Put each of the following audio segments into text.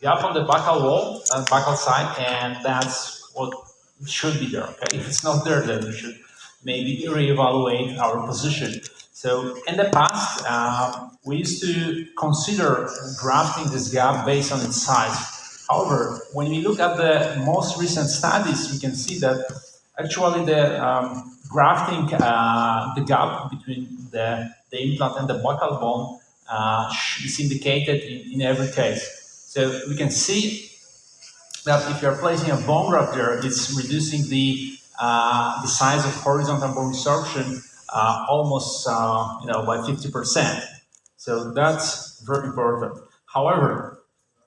gap on the buccal wall and buccal side, and that's what should be there. Okay, if it's not there, then we should maybe reevaluate our position. So in the past, we used to consider grafting this gap based on its size. However, when we look at the most recent studies, we can see that actually the grafting the gap between the implant and the buccal bone is indicated in every case. So we can see that if you're placing a bone graft there, it's reducing the size of horizontal bone resorption almost by 50%. So that's very important. However,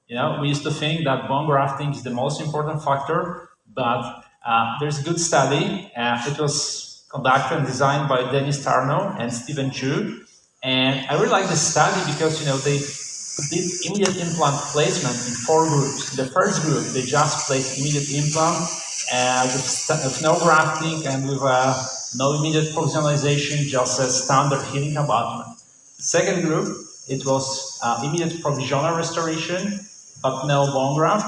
we used to think that bone grafting is the most important factor, but there's a good study. It was conducted and designed by Dennis Tarnow and Stephen Chu, and I really like this study because they did immediate implant placement in 4 groups. In the first group, they just placed immediate implant with no grafting and with no immediate provisionalization, just a standard healing abutment. The second group, it was immediate provisional restoration, but no bone graft.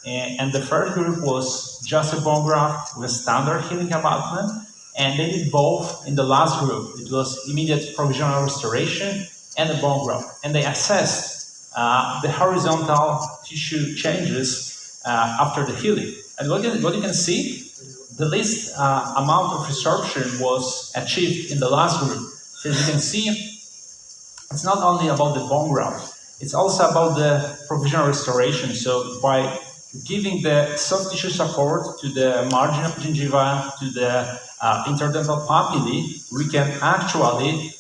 And the third group was just a bone graft with a standard healing abutment. And they did both in the last group. It was immediate provisional restoration and a bone graft. And they assessed the horizontal tissue changes after the healing. And what you can see, the least amount of resorption was achieved in the last group. So as you can see, it's not only about the bone graft, it's also about the provisional restoration. So by giving the soft tissue support to the margin of gingiva, to the interdental papillae, we can actually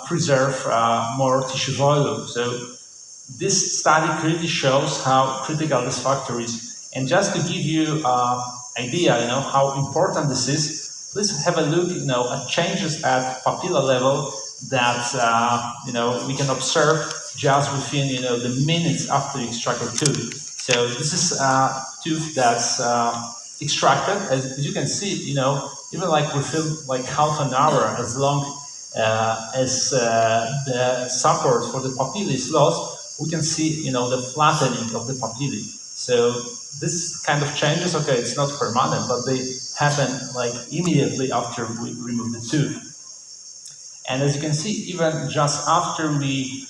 preserve more tissue volume. So this study clearly shows how critical this factor is. And just to give you an idea, how important this is, please have a look, at changes at papilla level that we can observe just within the minutes after you extract a tooth. So this is a tooth that's extracted. As you can see, even like within like half an hour, as long as the support for the papillae is lost, we can see the flattening of the papillae. So this kind of changes, okay, it's not permanent, but they happen like immediately after we remove the tooth. And as you can see, even just after we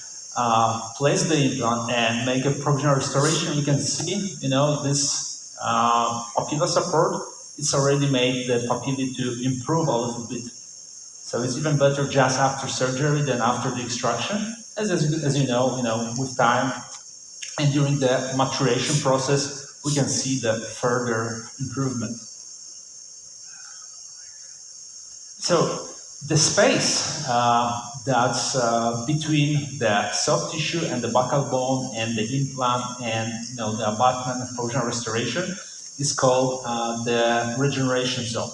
place the implant and make a provisional restoration, you can see, this papilla support, it's already made the papillae to improve a little bit. So it's even better just after surgery than after the extraction. As you know, with time and during the maturation process, we can see the further improvement. So the space that's between the soft tissue and the buccal bone and the implant and the abutment and provisional restoration is called the regeneration zone.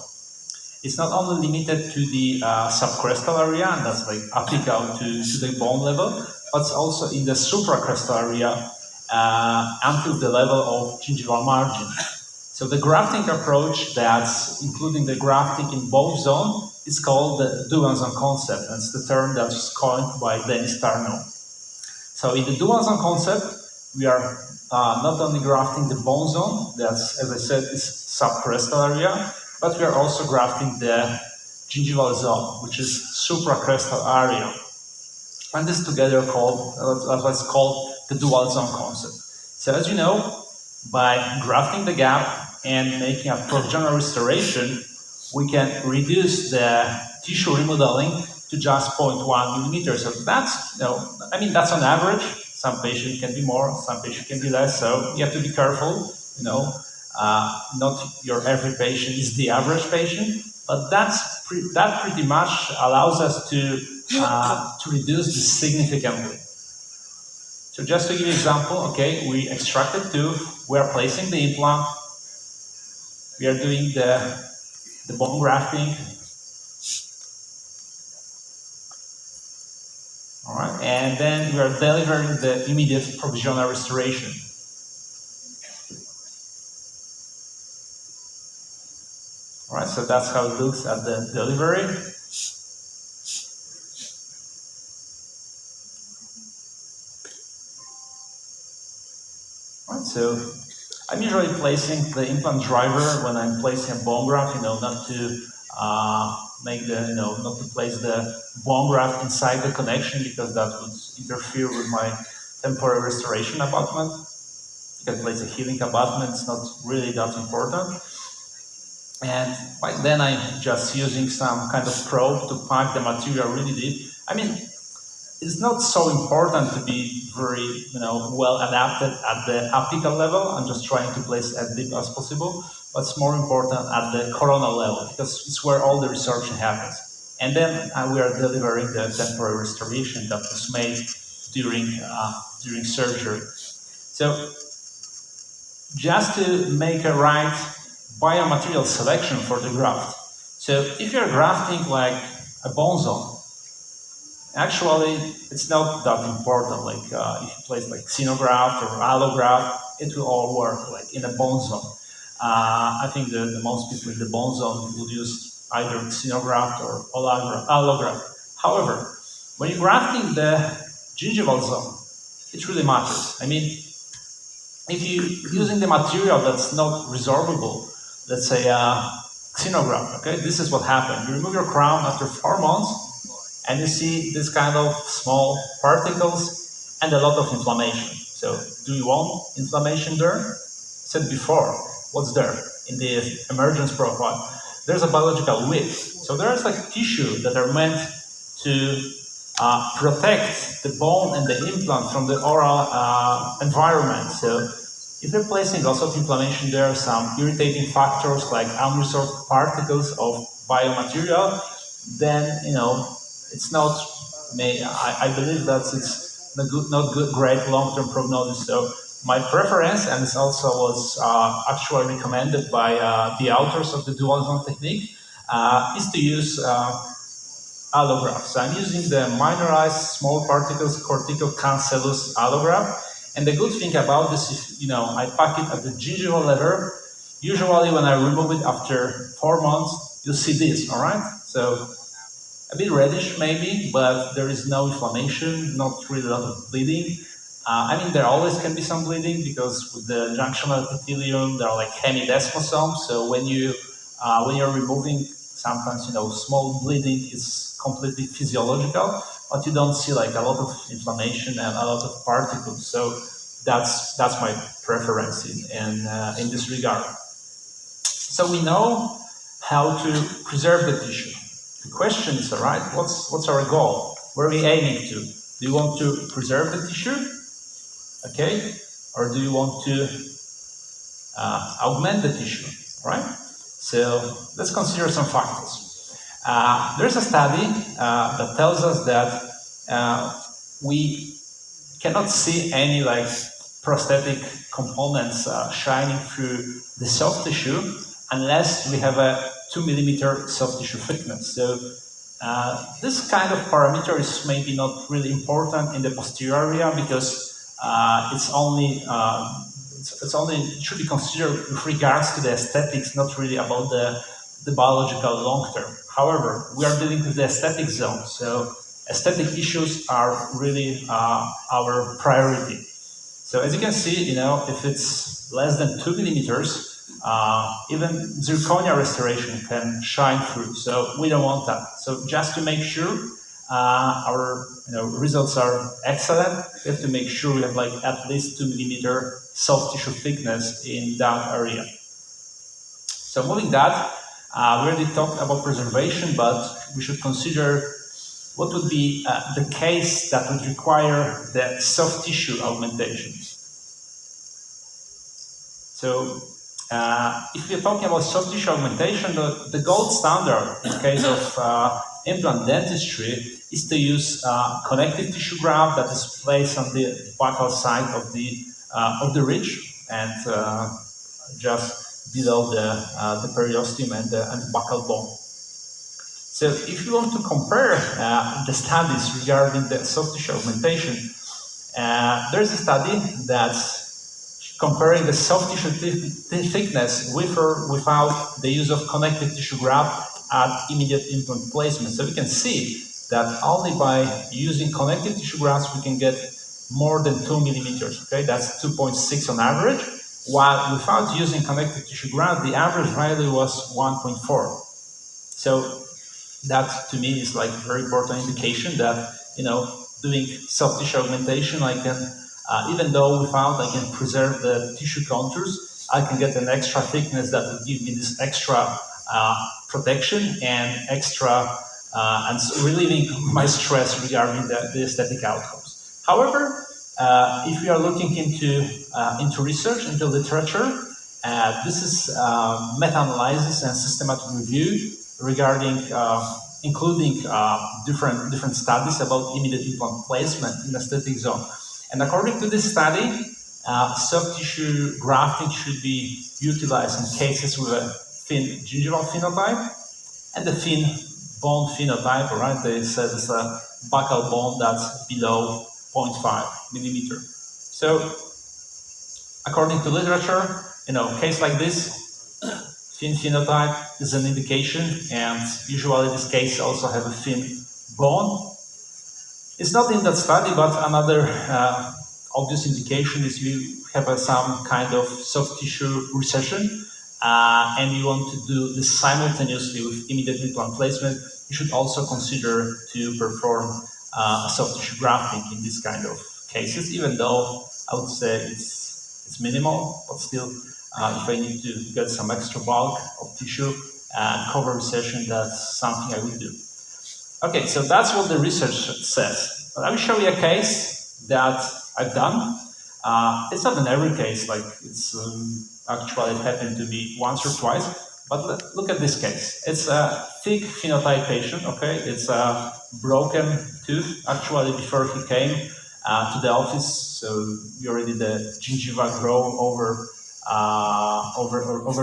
It's not only limited to the subcrestal area, and that's like apical to the bone level, but it's also in the supracrestal area until the level of gingival margin. So the grafting approach that's including the grafting in both zones is called the dual zone concept, and it's the term that's coined by Dennis Tarnow. So in the dual zone concept, we are not only grafting the bone zone, that's, as I said, is subcrestal area, but we are also grafting the gingival zone, which is supracrestal area. And this together called what's called the dual zone concept. So as you know, by grafting the gap and making a provisional restoration, we can reduce the tissue remodeling to just 0.1 millimeters. So that's, that's on average. Some patients can be more, some patients can be less. So you have to be careful, not your every patient is the average patient, but that pretty much allows us to reduce this significantly. So just to give you an example, okay, we extracted tooth, we are placing the implant, we are doing the bone grafting. All right, and then we are delivering the immediate provisional restoration. All right, so that's how it looks at the delivery. Right? So I'm usually placing the implant driver when I'm placing a bone graft, not to make the, not to place the bone graft inside the connection because that would interfere with my temporary restoration abutment. You can place a healing abutment, it's not really that important. And by then I'm just using some kind of probe to pack the material really deep. I mean, it's not so important to be very, well adapted at the apical level. I'm just trying to place as deep as possible, but it's more important at the coronal level because it's where all the resorption happens. And then we are delivering the temporary restoration that was made during surgery. So just to make a right biomaterial selection for the graft. So if you're grafting like a bone zone, actually, it's not that important. Like if you place like xenograft or allograft, it will all work like in a bone zone. I think the most people in the bone zone would use either xenograft or allograft. However, when you're grafting the gingival zone, it really matters. I mean, if you're using the material that's not resorbable, let's say xenograft, okay, this is what happened. You remove your crown after 4 months, and you see this kind of small particles and a lot of inflammation. So do you want inflammation there? I said before, what's there in the emergence profile? There's a biological width. So there's like tissue that are meant to protect the bone and the implant from the oral environment. So if you're placing lots of inflammation there, some irritating factors like unresorbed particles of biomaterial, then it's not. I believe that it's not good, great long-term prognosis. So my preference, and this also was actually recommended by the authors of the dual zone technique, is to use allograft. So I'm using the minorized small particles corticocancellous allograft. And the good thing about this is, I pack it at the gingival level. Usually when I remove it after 4 months, you see this, all right? So a bit reddish maybe, but there is no inflammation, not really a lot of bleeding. I mean, there always can be some bleeding because with the junctional epithelium, there are like hemidesmosomes. So when you're removing, sometimes small bleeding is completely physiological, but you don't see like a lot of inflammation and a lot of particles. So that's my preference in this regard. So we know how to preserve the tissue. The question is, all right, what's our goal? Where are we aiming to? Do you want to preserve the tissue? Okay, or do you want to augment the tissue, right? So let's consider some factors. There's a study that tells us that we cannot see any like prosthetic components shining through the soft tissue unless we have a 2 millimeter soft tissue thickness. So this kind of parameter is maybe not really important in the posterior area because it's only it should be considered with regards to the aesthetics, not really about the biological long term. However, we are dealing with the aesthetic zone, so aesthetic issues are really our priority. So as you can see, if it's less than 2 millimeters, even zirconia restoration can shine through. So we don't want that. So just to make sure our results are excellent, we have to make sure we have like at least 2 millimeter soft tissue thickness in that area. So moving that, we already talked about preservation, but we should consider what would be the case that would require the soft tissue augmentation. So if we're talking about soft tissue augmentation, the gold standard in case of implant dentistry is to use connective tissue graft that is placed on the buccal side of the ridge and just below the periosteum and the buccal bone. So if you want to compare the studies regarding the soft tissue augmentation, there's a study that's comparing the soft tissue thickness with or without the use of connective tissue graft at immediate implant placement. So we can see that only by using connective tissue grafts we can get more than 2 millimeters. Okay, that's 2.6 on average. While without using connective tissue graft, the average value was 1.4. So that to me is like a very important indication that doing soft tissue augmentation, I can even though without I can preserve the tissue contours, I can get an extra thickness that will give me this extra protection and extra and relieving my stress regarding the aesthetic outcomes. However, if we are looking into research, into literature, this is meta-analysis and systematic review regarding including different studies about immediate implant placement in aesthetic zone. And according to this study, soft tissue grafting should be utilized in cases with a thin gingival phenotype and the thin bone phenotype, right? They said it's a buccal bone that's below 0.5 millimeter. So according to literature, case like this, thin phenotype is an indication, and usually this case also have a thin bone. It's not in that study, but another obvious indication is you have some kind of soft tissue recession, and you want to do this simultaneously with immediate implant placement. You should also consider to perform soft tissue grafting in this kind of cases, even though I would say it's minimal, but still, if I need to get some extra bulk of tissue and cover recession, that's something I would do. Okay, so that's what the research says. Let me show you a case that I've done. It's not in every case, like it's actually it happened to me once or twice, but look at this case. It's a thick phenotype patient, okay? It's a broken tooth. Actually, before he came to the office, so we already the gingiva grow over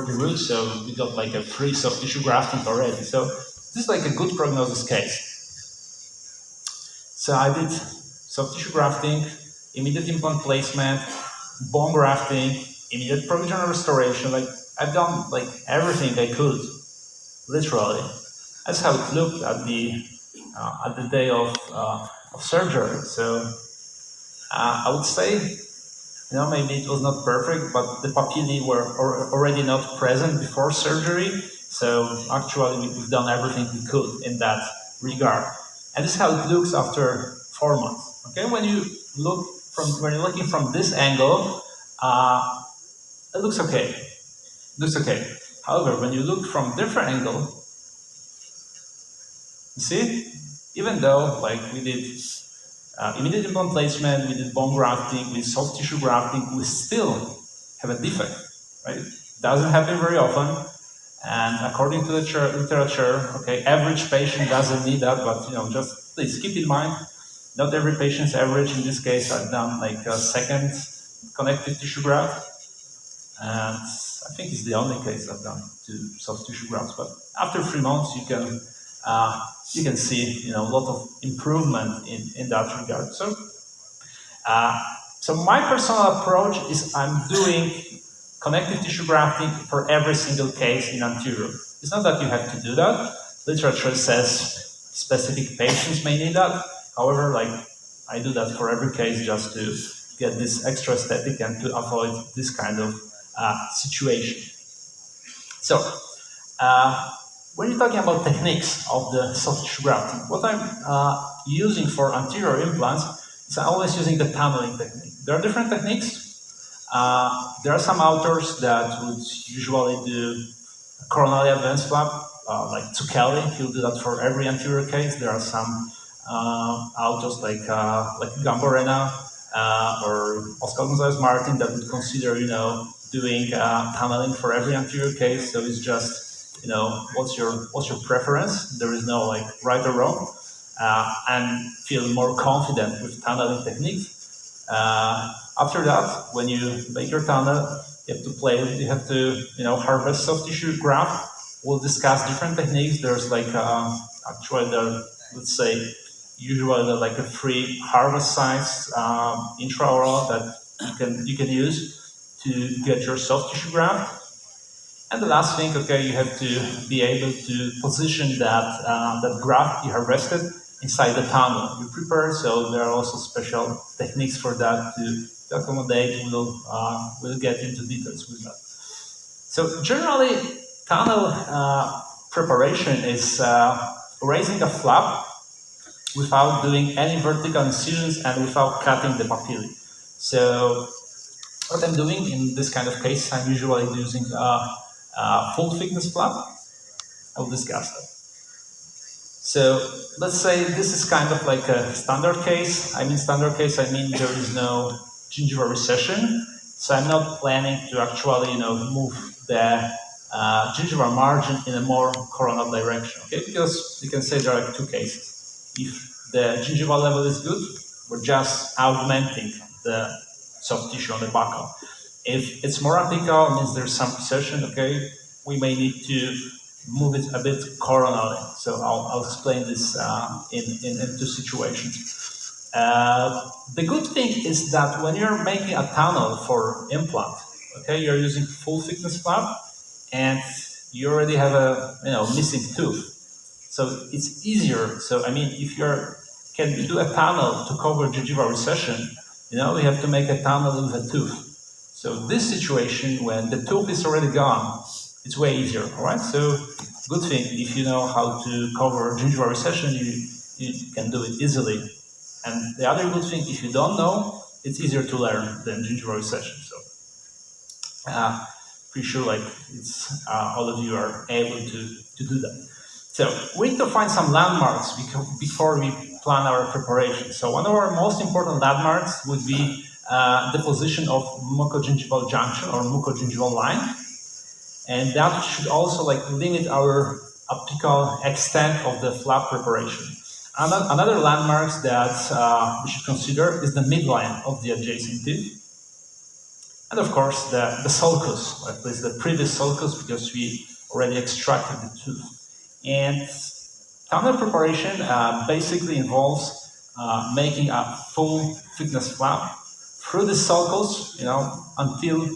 the root, so we got like a free soft tissue grafting already. So this is like a good prognosis case. So I did soft tissue grafting, immediate implant placement, bone grafting, immediate provisional restoration. Like I've done like everything I could, literally. That's how it looked at the day of surgery. So I would say, maybe it was not perfect, but the papillae were already not present before surgery. So actually, we've done everything we could in that regard. And this is how it looks after 4 months. Okay, when you're looking from this angle, it looks okay. It looks okay. However, when you look from different angle, you see, even though like we did immediate implant placement, we did bone grafting, we did soft tissue grafting, we still have a defect, right? It doesn't happen very often. And according to the literature, okay, average patient doesn't need that, but just please keep in mind, not every patient's average. In this case, I've done like a second connective tissue graft, and I think it's the only case I've done 2 soft tissue grafts. But after 3 months, you can see a lot of improvement in that regard. So my personal approach is I'm doing connective tissue grafting for every single case in anterior. It's not that you have to do that. Literature says specific patients may need that. However, like I do that for every case just to get this extra aesthetic and to avoid this kind of situation. So when you're talking about techniques of the soft tissue grafting, what I'm using for anterior implants is I'm always using the tunneling technique. There are different techniques. There are some authors that would usually do coronally advanced flap, like Tukeli. He'll do that for every anterior case. There are some authors like Gamborena or Oscar Gonzalez Martin that would consider, doing tunneling for every anterior case. So it's just, what's your preference? There is no like right or wrong, and feel more confident with tunneling techniques. After that, when you make your tunnel, you have to harvest soft tissue graft. We'll discuss different techniques. There's like let's say usually like a free harvest sites intraoral that you can use to get your soft tissue graft. And the last thing, okay, you have to be able to position that graft you harvested inside the tunnel you prepare. So there are also special techniques for that to accommodate. We'll get into details with that. So generally, tunnel preparation is raising a flap without doing any vertical incisions and without cutting the papillae. So what I'm doing in this kind of case, I'm usually using a full thickness flap. I'll discuss that. So let's say this is kind of like a standard case. I mean standard case, I mean there is no gingival recession. So I'm not planning to actually, move the gingival margin in a more coronal direction, okay? Because you can say there are two cases. If the gingival level is good, we're just augmenting the soft tissue on the buccal. If it's more apical, means there's some recession, okay? We may need to move it a bit coronally. So I'll explain this in two situations. The good thing is that when you're making a tunnel for implant, okay, you're using full thickness flap, and you already have a missing tooth. So it's easier. So I mean, if you can do a tunnel to cover gingival recession, we have to make a tunnel with a tooth. So this situation, when the tooth is already gone, it's way easier, all right? So good thing, if you know how to cover gingival recession, you can do it easily. And the other good thing, if you don't know, it's easier to learn than gingival recession. So pretty sure like it's all of you are able to do that. So we need to find some landmarks before we plan our preparation. So one of our most important landmarks would be the position of mucogingival junction or mucogingival line. And that should also limit our apical extent of the flap preparation. Another landmark that we should consider is the midline of the adjacent teeth. And of course, the sulcus, at least the previous sulcus, because we already extracted the tooth. And tunnel preparation basically involves making a full thickness flap through the sulcus, until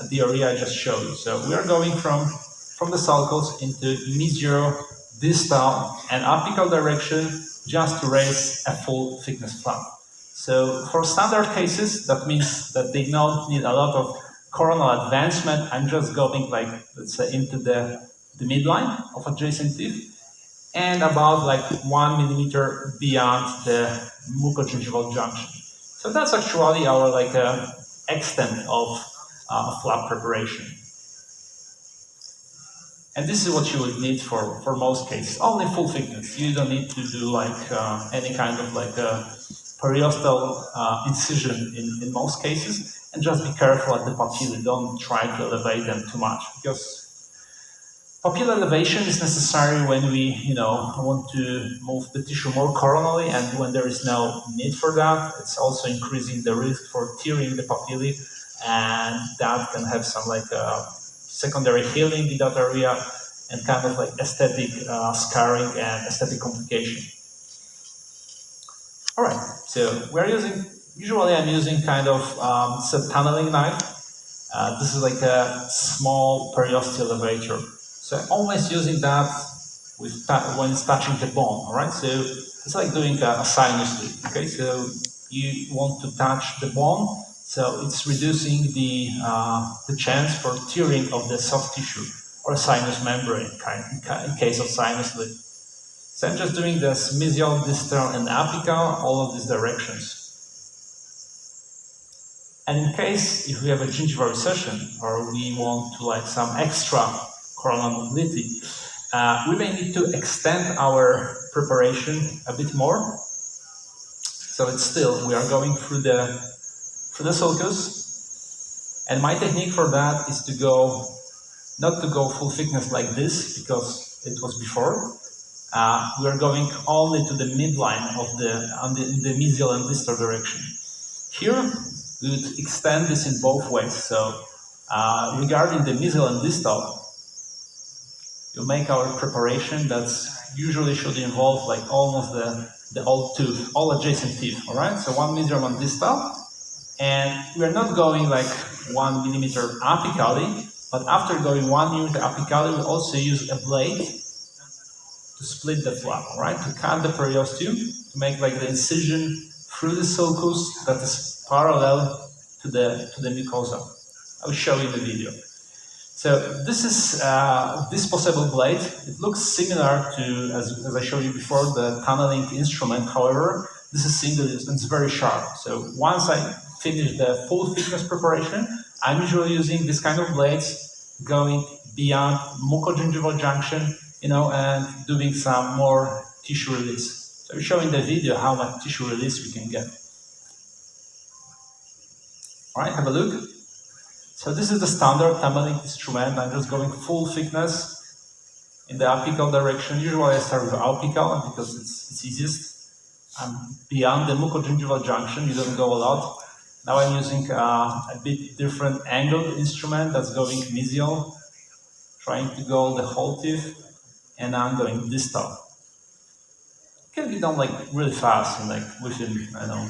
the area I just showed you. So we are going from the sulcus into mesial, distal, and apical direction just to raise a full thickness flap. So for standard cases, that means that they don't need a lot of coronal advancement. I'm just going let's say into the midline of adjacent teeth and about 1 millimeter beyond the mucogingival junction. So that's actually our extent of flap preparation. And this is what you would need for most cases, only full thickness. You don't need to do any kind of periostal incision in most cases, and just be careful at the papillae. Don't try to elevate them too much, because papilla elevation is necessary when we want to move the tissue more coronally, and when there is no need for that. It's also increasing the risk for tearing the papillae, and that can have some secondary healing in that area and kind of aesthetic scarring and aesthetic complication. All right, so usually I'm using kind of tunneling knife. This is a small periosteal elevator. So I'm always using that when it's touching the bone, all right? So it's like doing a sinus lead, okay? So you want to touch the bone, so it's reducing the chance for tearing of the soft tissue or sinus membrane in case of sinus lead. So I'm just doing this mesial, distal, and apical, all of these directions. And in case if we have a gingival recession or we want to some extra coronal mobility, we may need to extend our preparation a bit more. So it's still, we are going through the sulcus. And my technique for that is not to go full thickness like this, because it was before. We are going only to the midline of the mesial and distal direction. Here, we would extend this in both ways. So regarding the mesial and distal, you make our preparation that's usually should involve almost the whole tooth, all adjacent teeth, all right? So 1 mesial, 1 distal, and we're not going 1 millimeter apically, but after going 1 millimeter apically, we also use a blade to to split the flap, all right? To cut the periosteum, to make like the incision through the sulcus that is parallel to the mucosa. I'll show you the video. So this is disposable blade. It looks similar to, as I showed you before, the tunneling instrument. However, this is single use and it's very sharp. So once I finish the full thickness preparation, I'm usually using this kind of blades, going beyond mucogingival junction, and doing some more tissue release. So I'm showing the video how much tissue release we can get. All right, have a look. So this is the standard tunneling instrument. I'm just going full thickness in the apical direction. Usually I start with apical because it's easiest. I'm beyond the mucogingival junction. You don't go a lot. Now I'm using a bit different angled instrument that's going mesial, trying to go the whole teeth, and I'm going distal. It can be done like really fast, in like within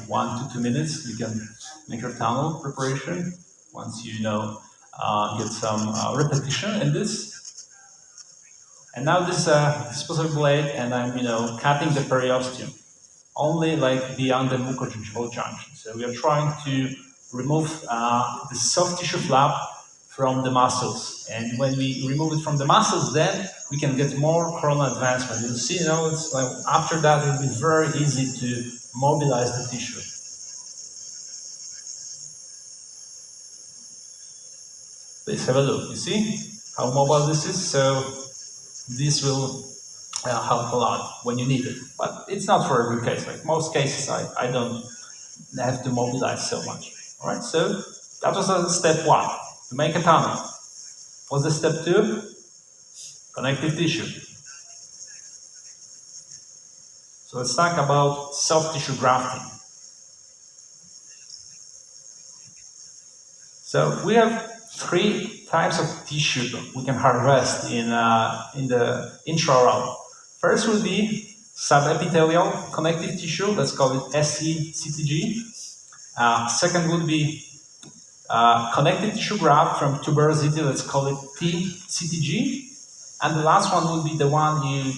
1 to 2 minutes. You can make your tunnel preparation once you get some repetition in this. And now this is a disposable blade, and I'm cutting the periosteum only like beyond the mucogingival junction. So we are trying to remove the soft tissue flap from the muscles, and when we remove it from the muscles, then we can get more coronal advancement. You'll see, it's like after that it will be very easy to mobilize the tissue. Please have a look. You see how mobile this is? So this will help a lot when you need it. But it's not for every case. Like most cases, I don't have to mobilize so much. All right, so that was step 1, to make a tunnel. What's the step 2? Connective tissue. So let's talk about soft tissue grafting. So we have 3 types of tissue we can harvest in the intraoral. First will be subepithelial connective tissue. Let's call it SECTG. Second would be connective tissue graft from tuberosity. Let's call it TCTG. And the last one would be the one you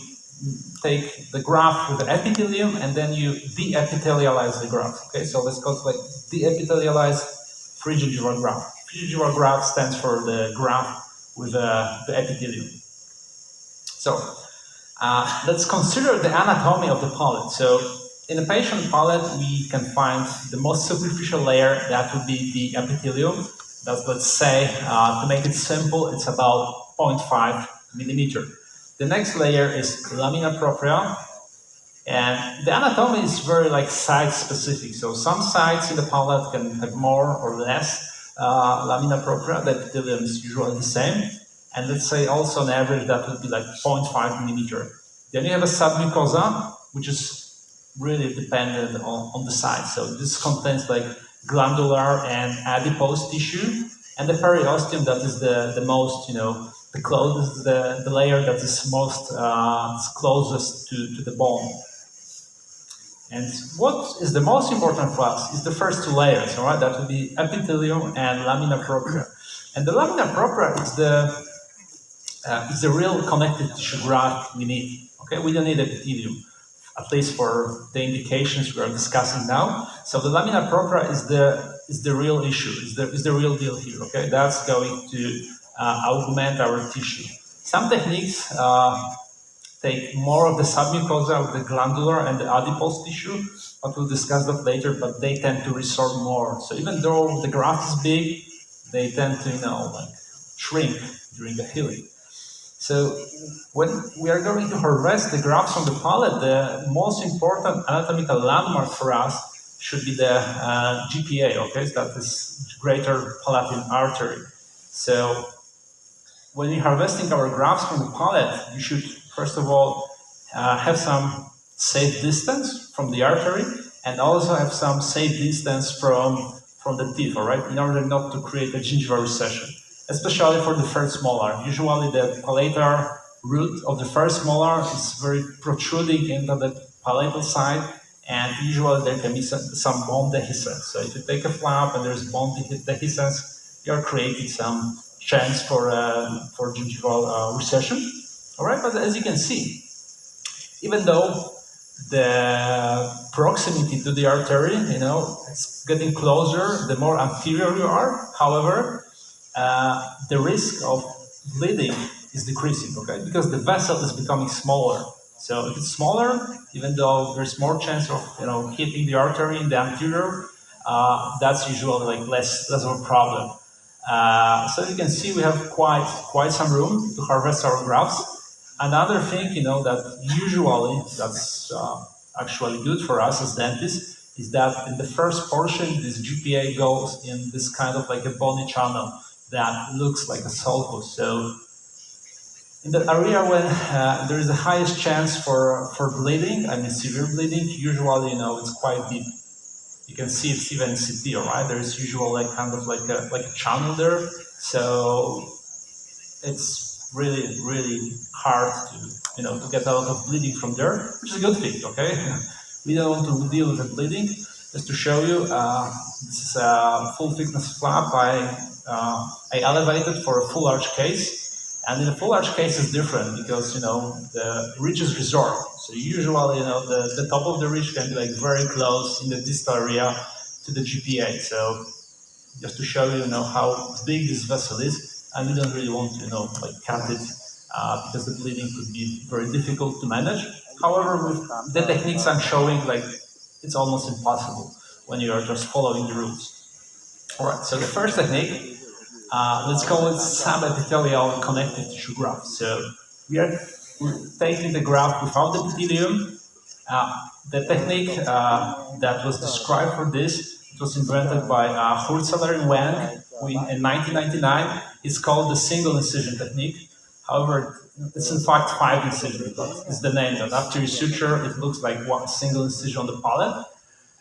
take the graft with the epithelium and then you de-epithelialize the graft. Okay, so let's call it like de-epithelialized free-gingival graft. Free-gingival graft stands for the graft with the epithelium. So let's consider the anatomy of the palate. So in the patient palate, we can find the most superficial layer. That would be the epithelium. That's, let's say, to make it simple, it's about 0.5 millimeter. The next layer is lamina propria, and the anatomy is very site specific. So some sites in the palate can have more or less lamina propria. The epithelium is usually the same, and let's say also on average that would be like 0.5 millimeter. Then you have a submucosa, which is really dependent on the site. So this contains like glandular and adipose tissue, and the periosteum, that is the most, the closest, the layer that is most closest to the bone. And what is the most important for us is the first 2 layers, all right? That would be epithelium and lamina propria. And the lamina propria is the real connective tissue graft we need. Okay, we don't need epithelium, at least for the indications we are discussing now. So the lamina propria is the real issue, is the real deal here. Okay, that's going to augment our tissue. Some techniques take more of the submucosa, of the glandular and the adipose tissue, but we'll discuss that later. But they tend to resorb more. So even though the graft is big, they tend to shrink during the healing. So when we are going to harvest the grafts from the palate, the most important anatomical landmark for us should be the GPA, okay? So that is greater palatine artery. So when you're harvesting our grafts from the palate, you should, first of all, have some safe distance from the artery and also have some safe distance from the teeth, all right? In order not to create a gingival recession, especially for the first molar. Usually the palatal root of the first molar is very protruding into the palatal side, and usually there can be some bone dehiscence. So if you take a flap and there's bone dehiscence, you're creating some chance for gingival recession. All right, but as you can see, even though the proximity to the artery, it's getting closer the more anterior you are. However, the risk of bleeding is decreasing, okay, because the vessel is becoming smaller. So if it's smaller, even though there's more chance of hitting the artery in the anterior, that's usually like less of a problem. So you can see we have quite some room to harvest our grafts. Another thing, that usually that's actually good for us as dentists is that in the first portion, this GPA goes in this kind of like a bony channel that looks like a sulcus. So in the area where there is the highest chance for bleeding, I mean severe bleeding, usually it's quite deep. You can see it's even in CT, all right? There's usually like kind of like a channel there, so it's really hard to to get a lot of bleeding from there, which is a good thing. Okay, we don't want to deal with the bleeding. Just to show you, this is a full thickness flap. I elevated for a full arch case, and in a full arch case is different because the ridge is resorbed. So usually the top of the ridge can be like very close in the distal area to the GPA. So just to show you, how big this vessel is, and we don't really want to, like cut it because the bleeding could be very difficult to manage. However, with the techniques I'm showing, like it's almost impossible when you are just following the rules. All right. So the first technique, let's call it subepithelial connective tissue graft. So we are taking the graft without the epithelium. The technique that was described for this, it was invented by Hurtzeler and Wang in 1999. It's called the single incision technique. However, it's in fact 5 incisions. It's the name that after you suture, it looks like one single incision on the palate.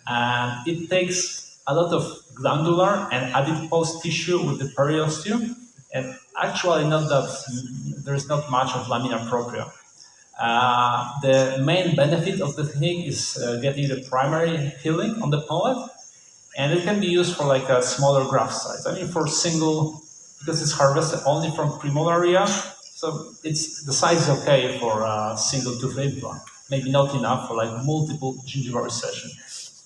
And it takes a lot of glandular and adipose tissue with the periosteum. And actually, not that there's not much of lamina propria. The main benefit of the technique is getting the primary healing on the palate, and it can be used for like a smaller graft size. I mean, for single, because it's harvested only from premolar area, so it's the size is okay for a single tooth implant. Maybe not enough for like multiple gingival recession.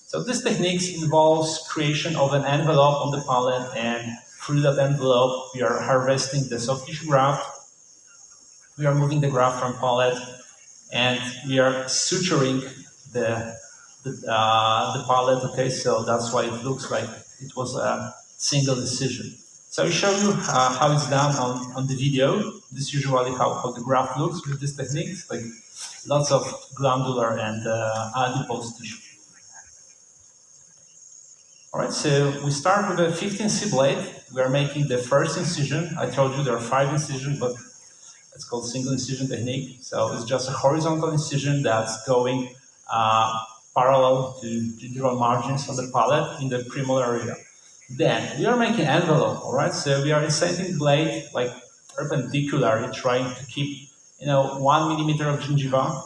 So this technique involves creation of an envelope on the palate, and through that envelope, we are harvesting the soft tissue graft. We are moving the graft from palate, and we are suturing the palate. Okay, so that's why it looks like it was a single incision. So I show you how it's done on the video. This is usually how the graft looks with this technique. It's like lots of glandular and adipose tissue. All right, so we start with a 15C blade. We are making the first incision. I told you there are 5 incisions, but it's called single incision technique. So it's just a horizontal incision that's going parallel to gingival margins on the palate in the premolar area. Then we are making envelope, all right? So we are inserting the blade like perpendicularly, trying to keep 1 millimeter of gingiva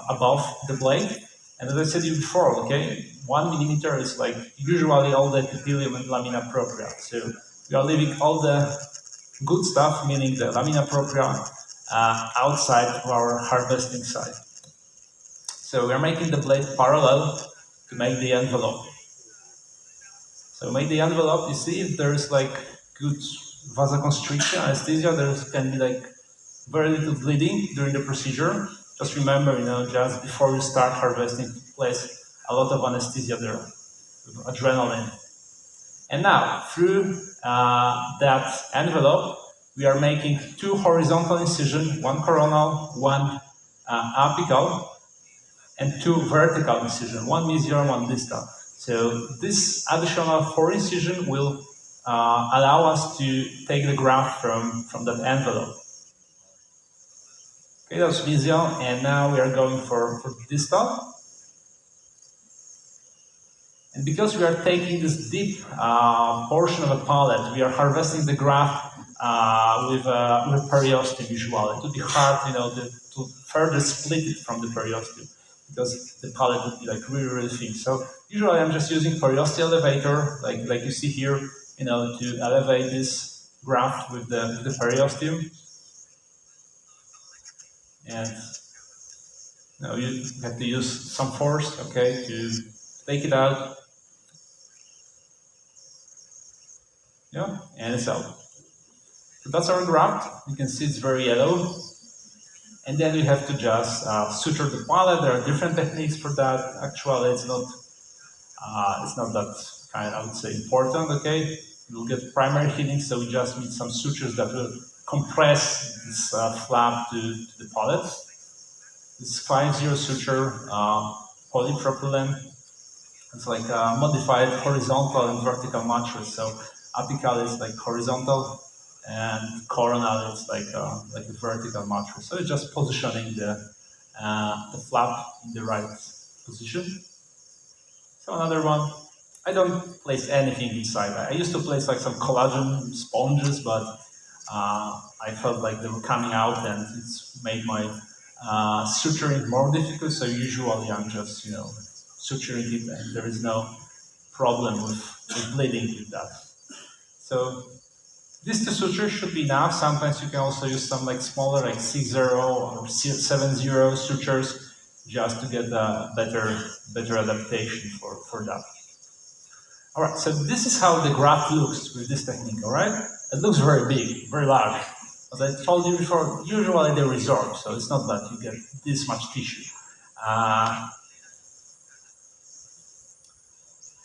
above the blade. And as I said before, okay, 1 millimeter is like usually all the epithelium and lamina propria. So we are leaving all the good stuff, meaning the lamina propria, outside of our harvesting side. So we are making the blade parallel to make the envelope. So make the envelope, you see if there is like good vasoconstriction, anesthesia, there can be like very little bleeding during the procedure. Just remember, just before you start harvesting, place a lot of anesthesia there, adrenaline. And now, through that envelope, we are making 2 horizontal incisions, 1 coronal, 1 apical, and 2 vertical incisions, 1 mesial, 1 distal. So this additional 4 incision will allow us to take the graft from that envelope. Okay, that's mesial, and now we are going for distal. And because we are taking this deep portion of the palate, we are harvesting the graft with periosteum usually. It would be hard, to further split it from the periosteum because the palate would be like really thin. So usually I'm just using periosteal elevator, like you see here, to elevate this graft with the periosteum. And You have to use some force, okay, to take it out. Yeah, and it's out. So that's our graft. You can see it's very yellow. And then you have to just suture the palate. There are different techniques for that. Actually, it's not that kind, I would say, important, okay? You'll get primary healing, so we just need some sutures that will compress this flap to the palate. This is 5-0 suture, polypropylene. It's like a modified horizontal and vertical mattress. So apical is like horizontal, and coronal is like a vertical mattress. So it's just positioning the flap in the right position. So another one, I don't place anything inside. I used to place like some collagen sponges, but I felt like they were coming out, and it's made my suturing more difficult. So usually I'm just suturing it, and there is no problem with bleeding with that. So these two sutures should be enough. Sometimes you can also use some like smaller, like 6-0 or 7-0 sutures, just to get a better adaptation for that. All right, so this is how the graph looks with this technique, all right? It looks very big, very large. As I told you before, usually they resorb, so it's not that you get this much tissue. Uh,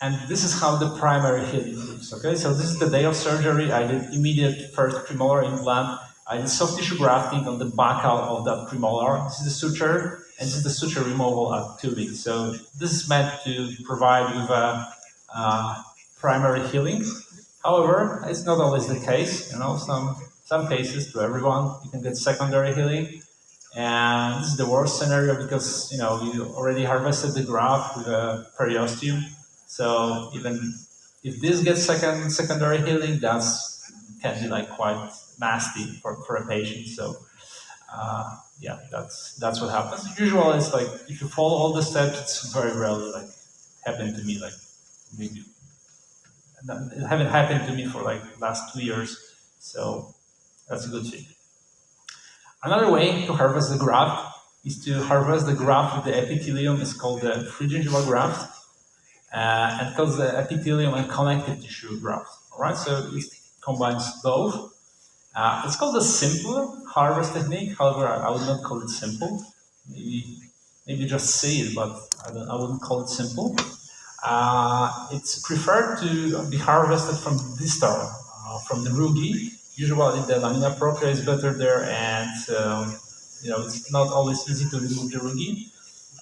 and this is how the primary healing looks, okay? So this is the day of surgery. I did immediate first premolar implant. I did soft tissue grafting on the buccal of that premolar. This is the suture, and this is the suture removal at 2 weeks. So this is meant to provide with a primary healing. However, it's not always the case. Some cases, to everyone, you can get secondary healing, and this is the worst scenario because you already harvested the graft with a periosteum. So even if this gets secondary healing, that's can be like quite nasty for a patient. So yeah, that's what happens. Usually, it's like if you follow all the steps, it's very rarely like happened to me. Like maybe it haven't happened to me for like last 2 years. So that's a good thing. Another way to harvest the graft is to harvest the graft with the epithelium. It's called the free gingival graft, and it calls the epithelium and connective tissue graft. All right, so it combines both. It's called the simpler harvest technique. However, I would not call it simple. Maybe just say it, but I wouldn't call it simple. It's preferred to be harvested from distal, from the rugi. Usually, the lamina propria is better there, and it's not always easy to remove the rugi.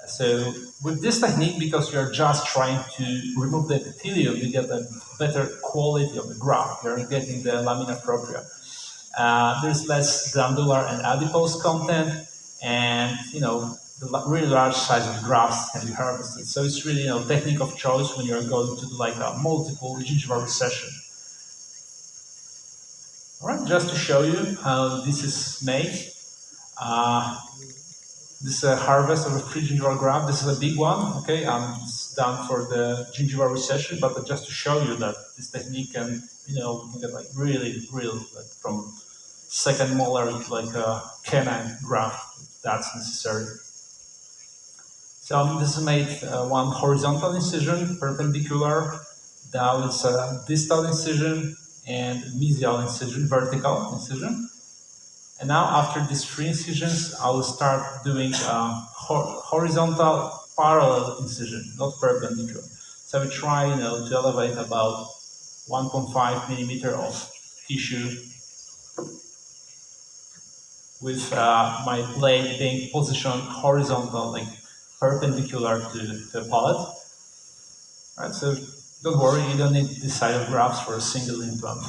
So with this technique, because you're just trying to remove the epithelium, you get a better quality of the graft. You're getting the lamina propria. There's less glandular and adipose content, and the really large size of grafts can be harvested. So it's really technique of choice when you're going to do like a multiple gingival recession. All right, just to show you how this is made. Uh, this is a harvest of a free gingival graft. This is a big one, okay? It's done for the gingival recession, but just to show you that this technique can, you can get like really, like from second molar to like a canine graft if that's necessary. So this is made one horizontal incision, perpendicular. Now it's a distal incision and mesial incision, vertical incision. And now after these 3 incisions, I will start doing a horizontal parallel incision, not perpendicular. So we try, to elevate about 1.5 millimeter of tissue with my blade being positioned horizontal, like perpendicular to the palate. Right, so don't worry, you don't need this side of grafts for a single implant.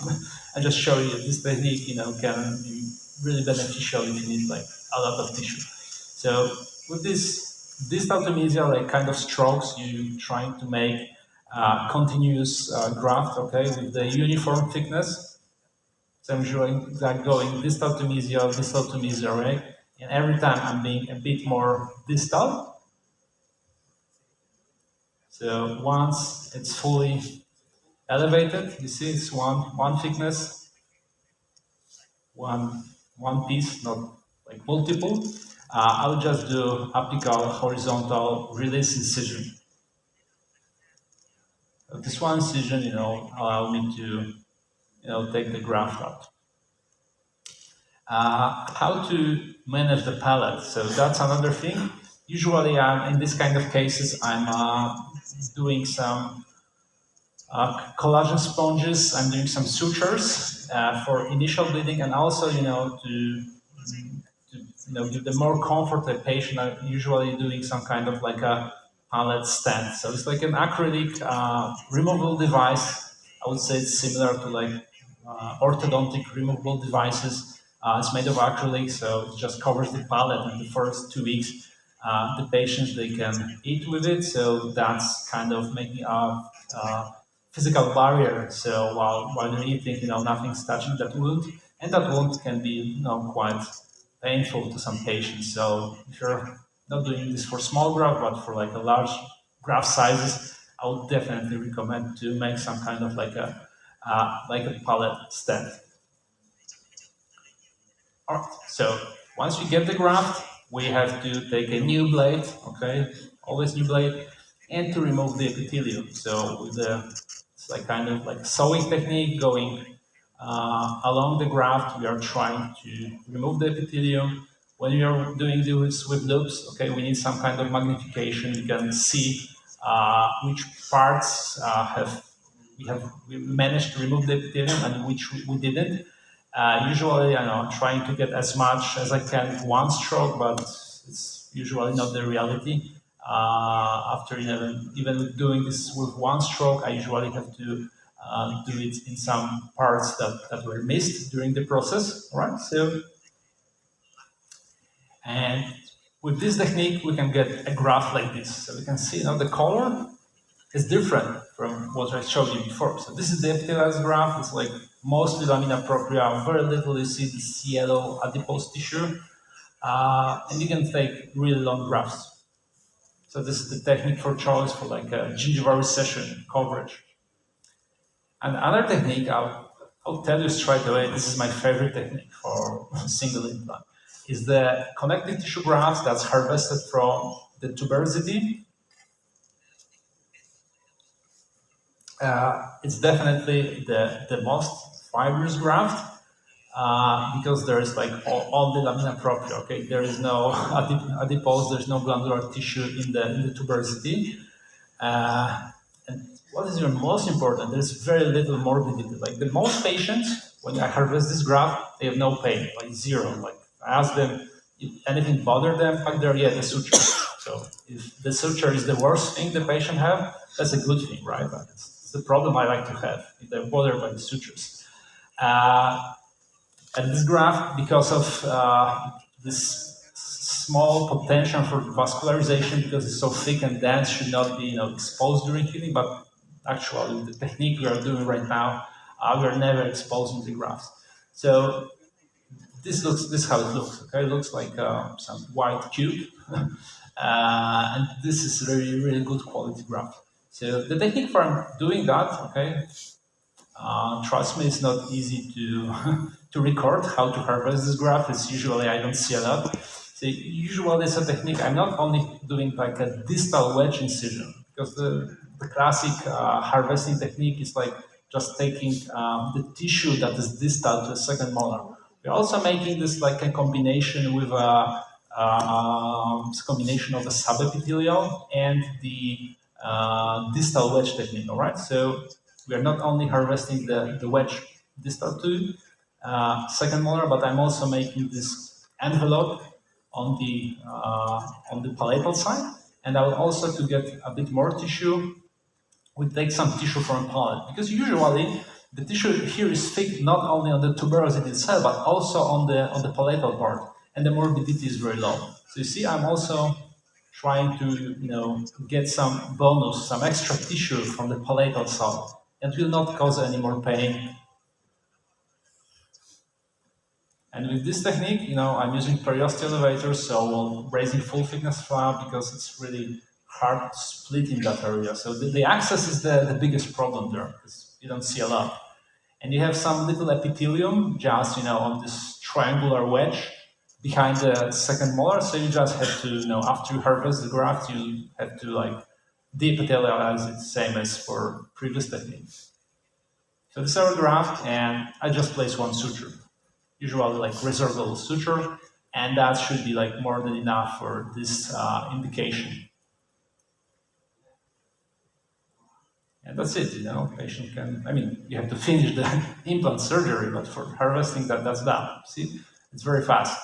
I just show you this technique, can be really beneficial if you need like a lot of tissue. So with this distal to mesial, like kind of strokes, you trying to make continuous graft, okay, with the uniform thickness. So I'm showing that going distal to mesial, right? And every time I'm being a bit more distal. So once it's fully elevated, you see it's one thickness, one piece, not like multiple, I'll just do apical horizontal release incision. This one incision, allow me to, take the graft out. How to manage the palate? So that's another thing. Usually, in this kind of cases, I'm doing some collagen sponges. I'm doing some sutures for initial bleeding, and also, give them more comfort to the patient. I'm usually doing some kind of like a palate stent. So it's like an acrylic removable device. I would say it's similar to like orthodontic removable devices. It's made of acrylic, so it just covers the palate. And the first 2 weeks, the patients they can eat with it. So that's kind of making a physical barrier. So while they're eating, nothing's touching that wound, and that wound can be, quite painful to some patients. So if you're not doing this for small graft, but for like a large graft sizes, I would definitely recommend to make some kind of like a pallet stent. All right. So once we get the graft, we have to take a new blade. Okay, always new blade, and to remove the epithelium. So with the it's like kind of like sewing technique going along the graft, we are trying to remove the epithelium. When we are doing this with loops, okay, we need some kind of magnification. You can see which parts we managed to remove the epithelium and which we didn't. Usually, I'm trying to get as much as I can with one stroke, but it's usually not the reality. After even doing this with one stroke, I usually have to do it in some parts that were missed during the process, right? So, and with this technique, we can get a graph like this. So we can see now the color is different from what I showed you before. So this is the epithelial graph. It's like mostly lamina propria. Very little you see this yellow adipose tissue. And you can take really long grafts. So this is the technique for choice for like a gingival recession coverage. And another technique, I'll tell you straight away, this is my favorite technique for single implant, is the connective tissue graft that's harvested from the tuberosity. It's definitely the most fibrous graft because there is like all the lamina propria. Okay, there is no adipose, there's no glandular tissue in the tuberosity. And what is even most important, there's very little morbidity. Like the most patients, when I harvest this graft, they have no pain, like zero. Like I ask them if anything bothered them back there, yeah, the suture. So if the suture is the worst thing the patient have, that's a good thing, right? It's the problem I like to have if they're bothered by the sutures. And this graph, because of this small potential for vascularization, because it's so thick and dense, should not be exposed during healing. But actually, the technique we are doing right now, we are never exposing the grafts. So this is how it looks. Okay, it looks like some white cube, and this is really really good quality graft. So the technique for doing that, okay, trust me, it's not easy to to record how to harvest this graph. It's usually I don't see a lot. So usually it's a technique. I'm not only doing like a distal wedge incision because the classic harvesting technique is like just taking the tissue that is distal to a second molar. We're also making this like a combination with combination of the subepithelial and the distal wedge technique. All right, so we are not only harvesting the wedge distal to second molar, but I'm also making this envelope on the palatal side, and I will also to get a bit more tissue. We take some tissue from palate because usually the tissue here is thick not only on the tuberosity itself but also on the palatal part, and the morbidity is very low. So you see, I'm also trying to get some bonus, some extra tissue from the palatal side. It will not cause any more pain. And with this technique, I'm using periosteal elevators, so I'm raising full thickness flap because it's really hard to split in that area. So the access is the biggest problem there because you don't see a lot. And you have some little epithelium just, on this triangular wedge behind the second molar. So you just have to, after you harvest the graft, you have to like depithelialize it, same as for previous technique. So this is our graft, and I just place one suture, usually like resorbable suture, and that should be like more than enough for this indication. And that's it, patient can, you have to finish the implant surgery, but for harvesting that's done. See, it's very fast.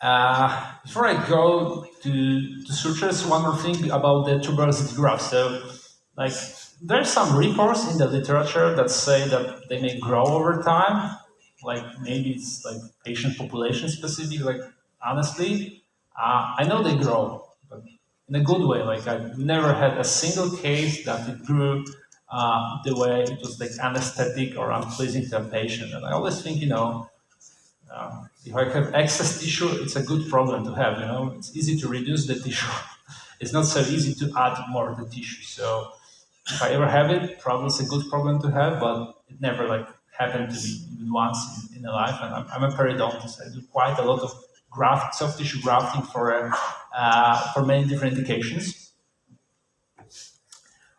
Before I go to sutures, one more thing about the tuberosity graft. So, like, there's some reports in the literature that say that they may grow over time. Like, maybe it's like patient population specific. Like, honestly, I know they grow, but in a good way. Like, I've never had a single case that it grew the way it was like anesthetic or unpleasing to a patient. And I always think, if I have excess tissue, it's a good problem to have. It's easy to reduce the tissue. It's not so easy to add more to the tissue. So if I ever have it, probably it's a good problem to have, but it never like happened to me even once in a life. And I'm a periodontist. I do quite a lot of soft tissue grafting for many different indications.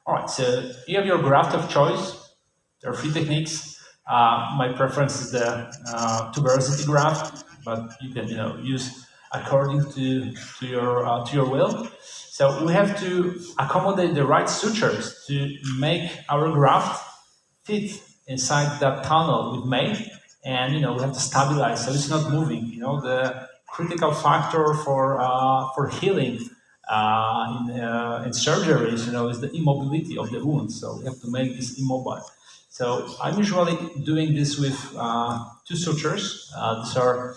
All right, so you have your graft of choice. There are three techniques. My preference is the tuberosity graft, but you can use according to your will. So we have to accommodate the right sutures to make our graft fit inside that tunnel we've made, and we have to stabilize so it's not moving. The critical factor for healing in surgeries, is the immobility of the wound. So we have to make this immobile. So I'm usually doing this with two sutures. These are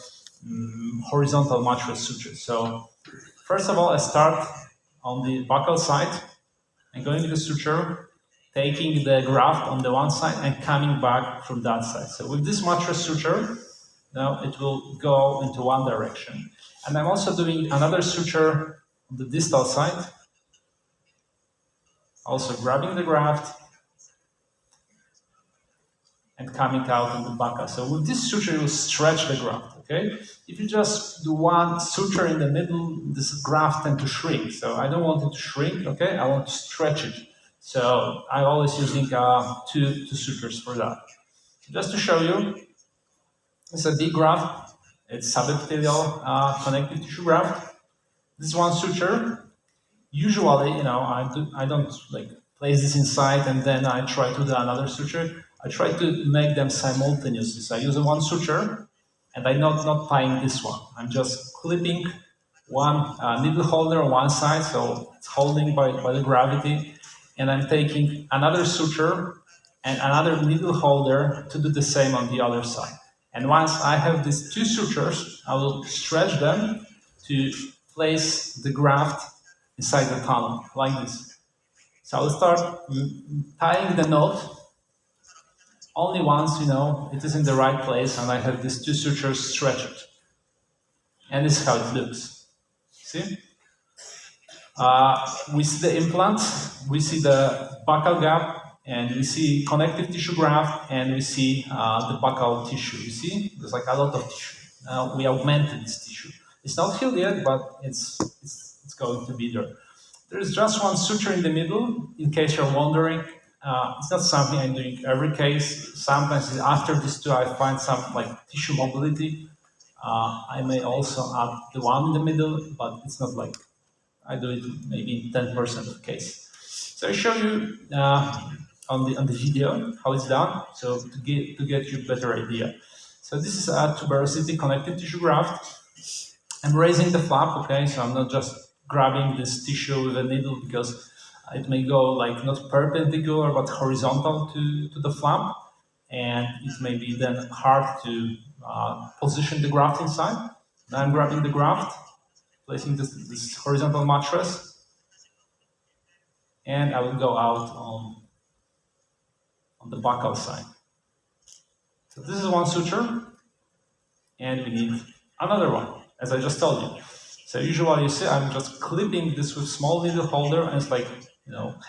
horizontal mattress sutures. So first of all, I start on the buccal side and going to the suture, taking the graft on the one side and coming back from that side. So with this mattress suture, now it will go into one direction. And I'm also doing another suture on the distal side, also grabbing the graft and coming out on the buccal. So with this suture, you stretch the graft, okay? If you just do one suture in the middle, this graft tends to shrink. So I don't want it to shrink, okay? I want to stretch it. So I'm always using two sutures for that. Just to show you, it's a big graft. It's subepithelial connective tissue graft. This is one suture. Usually, I don't like place this inside and then I try to do another suture. I try to make them simultaneously. So I use one suture and I'm not tying this one. I'm just clipping one needle holder on one side, so it's holding by the gravity, and I'm taking another suture and another needle holder to do the same on the other side. And once I have these two sutures, I will stretch them to place the graft inside the tunnel, like this. So I'll start tying the knot only once, it is in the right place and I have these two sutures stretched. And this is how it looks. See? We see the implant, we see the buccal gap, and we see connective tissue graft, and we see the buccal tissue. You see? There's like a lot of tissue. We augmented this tissue. It's not healed yet, but it's going to be there. There's just one suture in the middle, in case you're wondering. It's not something I'm doing every case. Sometimes after these two, I find some like tissue mobility. I may also add the one in the middle, but it's not like I do it maybe 10% of the case. So I show you on the video how it's done, so to get you a better idea. So this is a tuberosity connective tissue graft. I'm raising the flap, okay, so I'm not just grabbing this tissue with a needle because it may go like not perpendicular but horizontal to the flap, and it may be then hard to position the graft inside. Now I'm grabbing the graft, placing this horizontal mattress, and I will go out on the buccal side. So this is one suture, and we need another one, as I just told you. So usually you see I'm just clipping this with small needle holder, and it's like,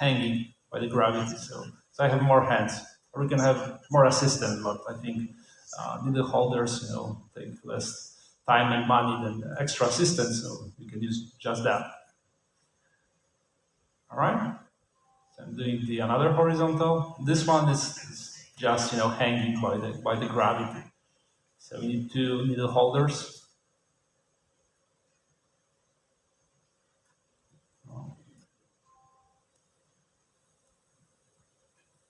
hanging by the gravity. So I have more hands, or we can have more assistance, but I think needle holders, take less time and money than extra assistance, so you can use just that. All right. So I'm doing the another horizontal. This one is just hanging by the gravity. So we need two needle holders.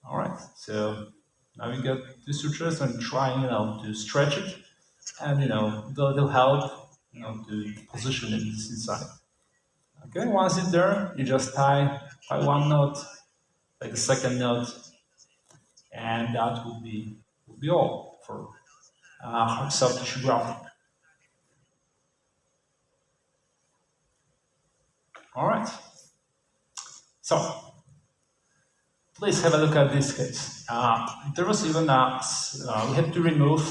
All right. So now we got two sutures and trying to stretch it, and they'll help to position it inside. Okay. Once it's there, you just tie one knot, like the second knot, and that would be all for soft tissue grafting. All right. So please have a look at this case. There was even we had to remove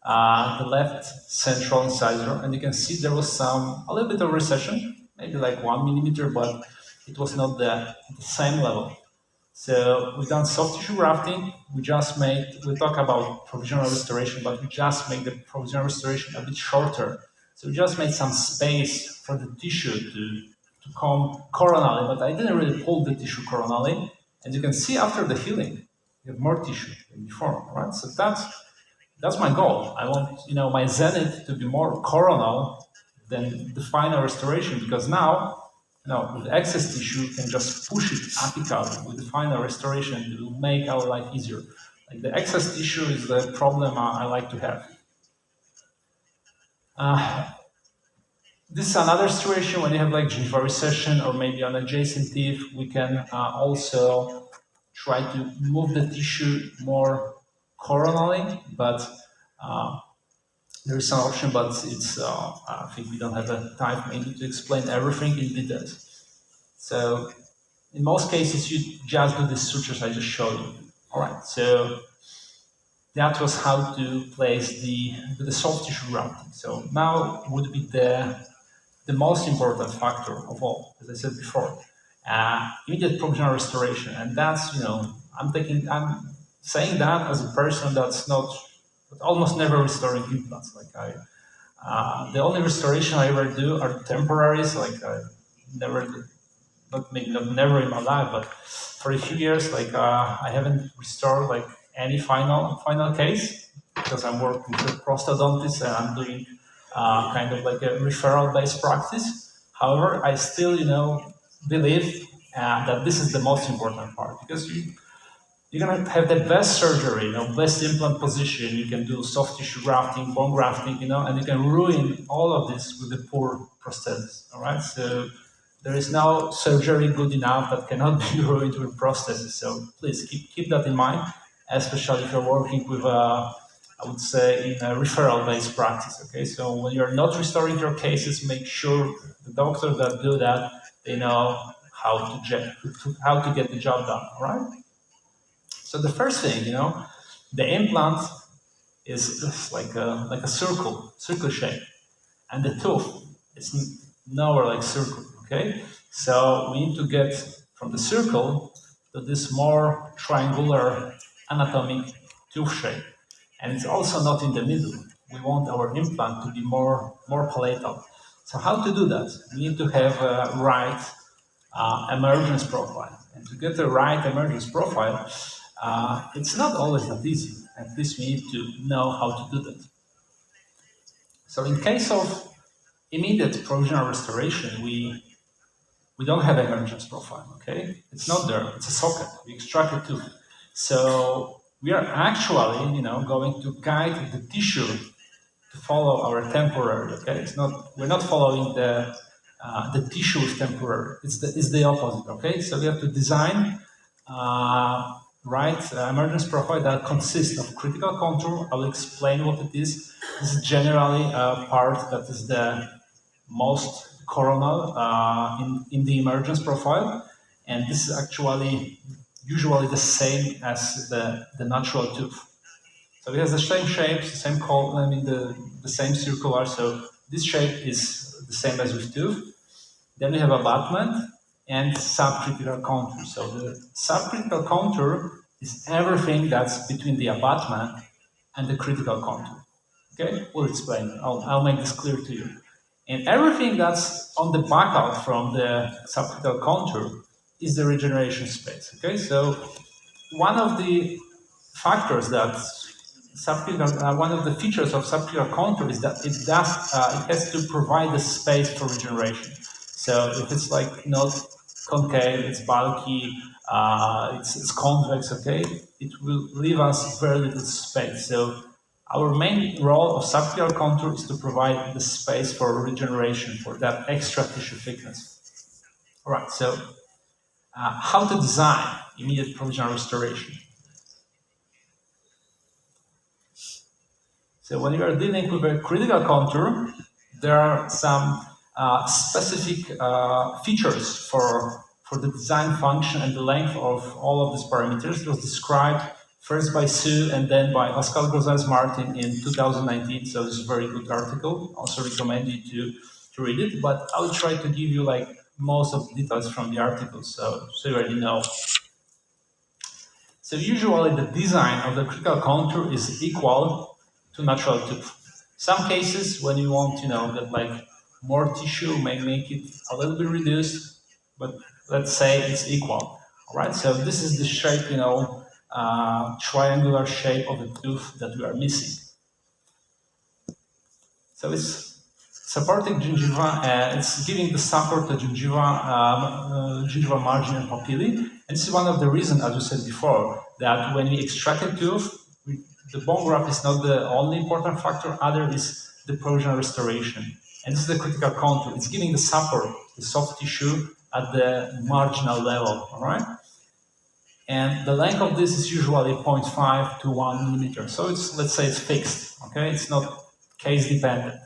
the left central incisor, and you can see there was a little bit of recession, maybe like 1 millimeter, but it was not the same level. So we've done soft tissue grafting. We talk about provisional restoration, but we just made the provisional restoration a bit shorter. So we just made some space for the tissue to come coronally, but I didn't really pull the tissue coronally. And you can see after the healing, you have more tissue than before, right? So that's my goal. I want my zenith to be more coronal than the final restoration, because now with excess tissue, you can just push it apically. With the final restoration, it will make our life easier. Like the excess tissue is the problem I like to have. This is another situation when you have like gingival recession or maybe an adjacent teeth. We can also try to move the tissue more coronally, but there is an option, but it's I think we don't have the time maybe to explain everything in details. So in most cases, you just do the sutures I just showed you. All right, so that was how to place the soft tissue grafting. So now would be the most important factor of all, as I said before, immediate provisional restoration, and that's I'm saying that as a person that's almost never restoring implants. Like the only restoration I ever do are temporaries. Like I never did. Not never in my life, but for a few years, like I haven't restored like any final case, because I'm working with a prosthodontist and I'm doing kind of like a referral-based practice. However, I still believe that this is the most important part, because you're gonna have the best surgery, best implant position. You can do soft tissue grafting, bone grafting, and you can ruin all of this with the poor prosthesis. All right, so there is no surgery good enough that cannot be ruined with prosthesis. So please keep that in mind, especially if you're working with I would say in a referral-based practice. Okay, so when you're not restoring your cases, make sure the doctors that do that, they know how to get the job done. All right. So the first thing, the implant is like a circle shape, and the tooth is nowhere like circle. Okay, so we need to get from the circle to this more triangular anatomic tooth shape, and it's also not in the middle. We want our implant to be more palatal. So how to do that? We need to have a right emergence profile, and to get the right emergence profile, it's not always that easy. At least we need to know how to do that. So in case of immediate provisional restoration, we don't have emergence profile, okay? It's not there, it's a socket, we extract a tooth. So we are actually, going to guide the tissue to follow our temporary, okay? We're not following the tissue is temporary, it's the opposite, okay? So we have to design emergence profile that consists of critical contour. I will explain what it is. This is generally a part that is the most coronal in the emergence profile, and this is actually usually the same as the natural tooth. So it has the same shapes, the same the same circular. So this shape is the same as with tooth. Then we have abutment and subcritical contour. So the subcritical contour is everything that's between the abutment and the critical contour. Okay, we'll explain. I'll make this clear to you. And everything that's on the back from the subcritical contour is the regeneration space. Okay, so one of the factors that one of the features of subcritical contour is that it has to provide the space for regeneration. So if it's like not concave, it's bulky, it's convex, okay, it will leave us very little space. So our main role of subcritical contour is to provide the space for regeneration, for that extra tissue thickness. All right, so how to design immediate provisional restoration. So when you are dealing with a critical contour, there are some specific features for the design function and the length of all of these parameters. It was described first by Sue and then by Pascal Gonzalez-Martin in 2019. So it's a very good article. Also recommend you to read it. But I'll try to give you like most of the details from the article, so you already know. So usually the design of the critical contour is equal to natural tooth. Some cases when you want, that like more tissue may make it a little bit reduced, but let's say it's equal. All right, so this is the shape, triangular shape of the tooth that we are missing. So it's supporting gingiva, it's giving the support to gingival margin and papillae. And this is one of the reasons, as we said before, that when we extract a tooth, the bone graft is not the only important factor, other is the provisional restoration. And this is the critical contour. It's giving the support, the soft tissue at the marginal level, all right? And the length of this is usually 0.5 to 1 millimeter. So it's, let's say it's fixed, okay? It's not case dependent.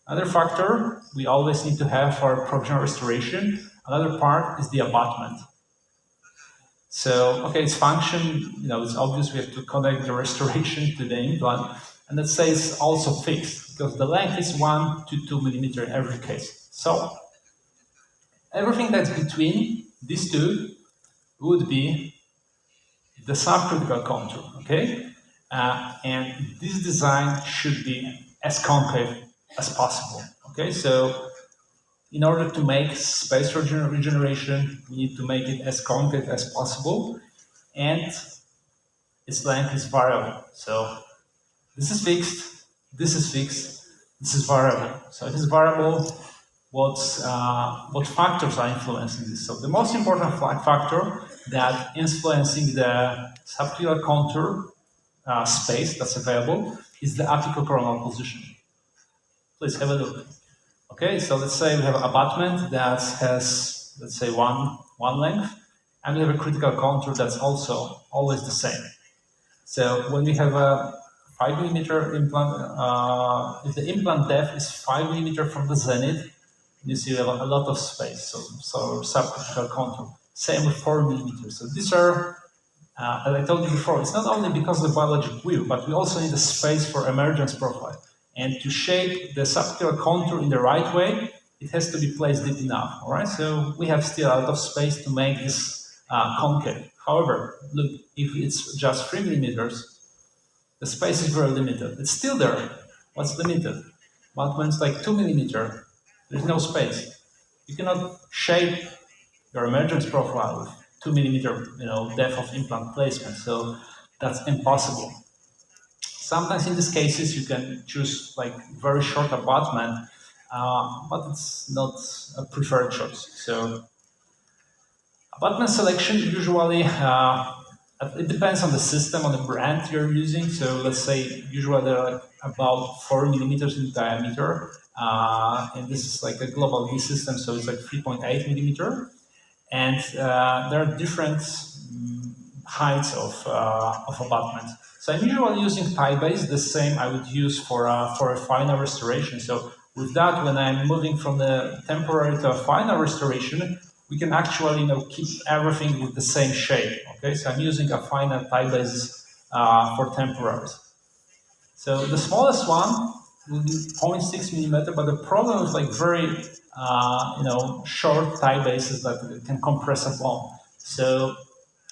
Another factor we always need to have for provisional restoration, another part is the abutment. So, okay, its function, it's obvious we have to connect the restoration to the implant, and let's say it's also fixed, because the length is 1 to 2 millimeter in every case. So, everything that's between these two would be the subcritical contour, okay? And this design should be as concave as possible, okay? So, in order to make space for regeneration, we need to make it as concave as possible, and its length is variable. So this is fixed, this is fixed, this is variable. So it is variable. What factors are influencing this? So the most important factor that influencing the subcritical contour space that's available is the apicocoronal position. Please have a look. Okay, so let's say we have an abutment that has, let's say, one length, and we have a critical contour that's also always the same. So when we have a 5 millimeter implant, if the implant depth is 5 millimeter from the zenith, you see we have a lot of space, so subcritical contour. Same with 4 millimeters. So these are, as I told you before, it's not only because of the biologic will, but we also need a space for emergence profile. And to shape the subcritical contour in the right way, it has to be placed deep enough, all right? So we have still a lot of space to make this concave. However, look, if it's just 3 millimeters, the space is very limited. It's still there. What's limited? But when it's like 2 millimeter, there's no space. You cannot shape your emergence profile with 2 millimeter, depth of implant placement. So that's impossible. Sometimes in these cases you can choose like very short abutment, but it's not a preferred choice. So abutment selection usually, it depends on the system, on the brand you're using. So let's say usually they're like about 4 millimeters in diameter, and this is like a global V system, so it's like 3.8 millimeter. And there are different heights of abutment. So I'm usually using tie base, the same I would use for a final restoration. So with that, when I'm moving from the temporary to a final restoration, we can actually keep everything with the same shape. Okay, so I'm using a final tie base for temporaries. So the smallest one will be 0.6 millimeter, but the problem is like very short tie bases that can compress a bone. So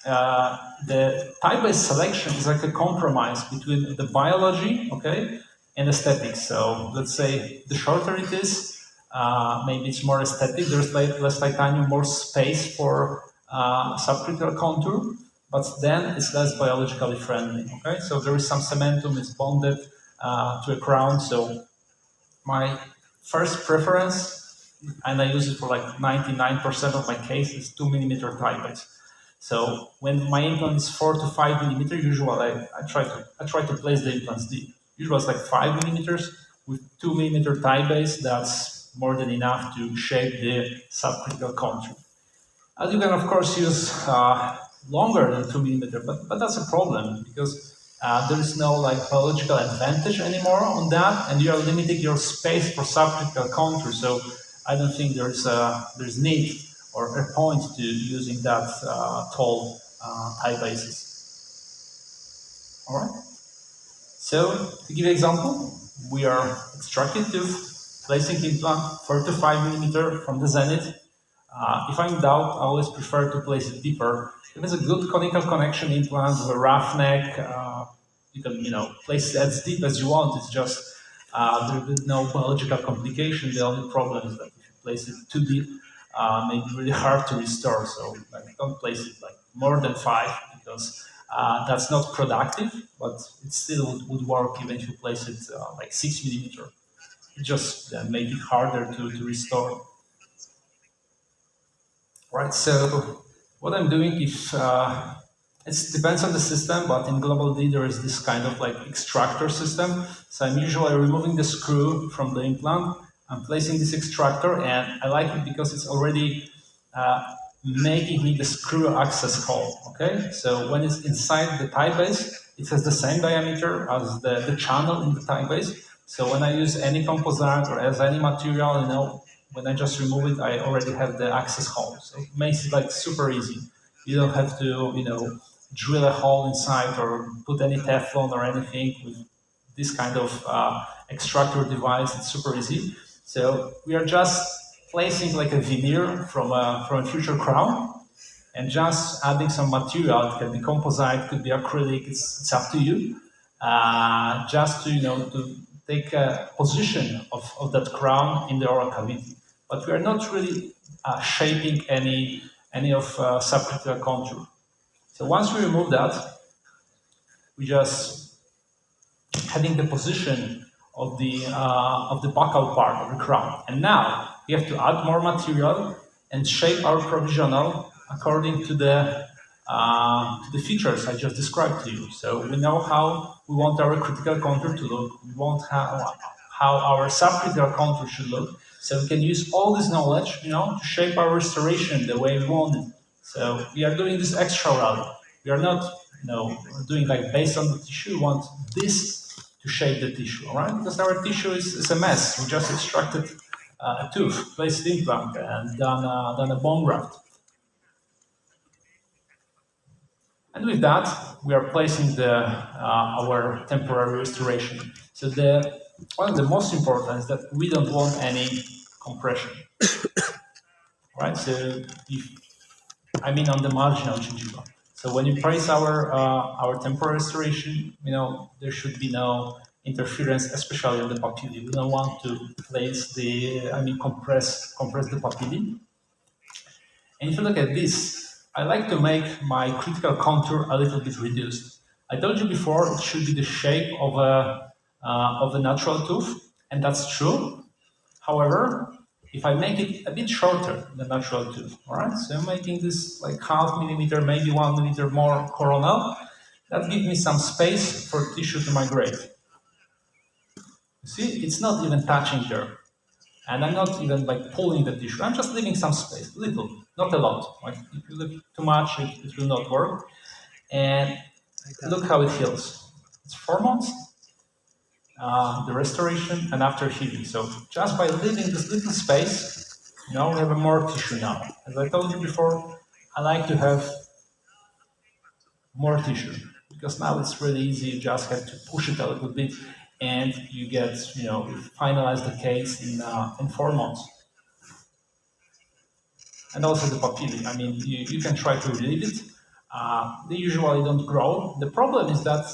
the type-based selection is like a compromise between the biology, okay, and aesthetics. So let's say the shorter it is, maybe it's more aesthetic. There's like less titanium, more space for subcritical contour, but then it's less biologically friendly. Okay, so there is some cementum, it's bonded to a crown. So my first preference, and I use it for like 99% of my cases, 2 millimeter type. So when my implant is 4 to 5 millimeter, usually I try to place the implants deep. Usually it's like 5 millimeters with 2 millimeter tie base. That's more than enough to shape the subcritical contour. And you can of course use longer than 2 millimeter, but that's a problem because there is no like biological advantage anymore on that, and you are limiting your space for subcritical contour. So I don't think there's need or a point to using that tall tie bases. All right. So to give you an example, we are extracting tooth, placing implant 4 to 5 millimeter from the zenith. If I'm in doubt, I always prefer to place it deeper. If it's a good conical connection implant with a rough neck, you can place it as deep as you want. It's just there's no biological complication. The only problem is that if you place it too deep, maybe really hard to restore. So like, don't place it like more than 5 because that's not productive, but it still would work even if you place it like 6 millimeter. It just make it harder to restore. Right. So what I'm doing, if it depends on the system, but in Global D there is this kind of like extractor system. So I'm usually removing the screw from the implant. I'm placing this extractor, and I like it because it's already making me the screw access hole. Okay. So when it's inside the tie base, it has the same diameter as the channel in the tie base. So when I use any composite or as any material, when I just remove it, I already have the access hole. So it makes it like super easy. You don't have to, drill a hole inside or put any Teflon or anything with this kind of extractor device. It's super easy. So we are just placing like a veneer from a future crown and just adding some material. It can be composite, could be acrylic. It's up to you. Just to take a position of that crown in the oral cavity. But we are not really shaping any of subcritical contour. So once we remove that, we just having the position of the buccal part of the crown. And now we have to add more material and shape our provisional according to the features I just described to you. So we know how we want our critical contour to look. We want how our subcritical contour should look. So we can use all this knowledge, to shape our restoration the way we want it. So we are doing this extra rally. We are not, doing like based on the tissue. We want this to shape the tissue, all right? Because our tissue is a mess. We just extracted a tooth, placed implant, and done a bone graft. And with that, we are placing our temporary restoration. So one of the most important is that we don't want any compression, right? So I mean on the marginal gingiva. So when you place our temporary restoration, there should be no interference, especially on the papillae. We don't want to compress the papillae. And if you look at this, I like to make my critical contour a little bit reduced. I told you before it should be the shape of a natural tooth, and that's true. However, if I make it a bit shorter than the natural tooth, all right, so I'm making this like 0.5 millimeter, maybe 1 millimeter more coronal, that gives me some space for tissue to migrate. You see, it's not even touching there. And I'm not even like pulling the tissue. I'm just leaving some space, little, not a lot. Like if you leave too much, it will not work. And look how it heals. It's 4 months, the restoration, and after healing. So just by leaving this little space, we have a more tissue now. As I told you before, I like to have more tissue because now it's really easy. You just have to push it a little bit, and you get, you finalize the case in 4 months. And also the papillae. I mean, you can try to relieve it. they usually don't grow. The problem is that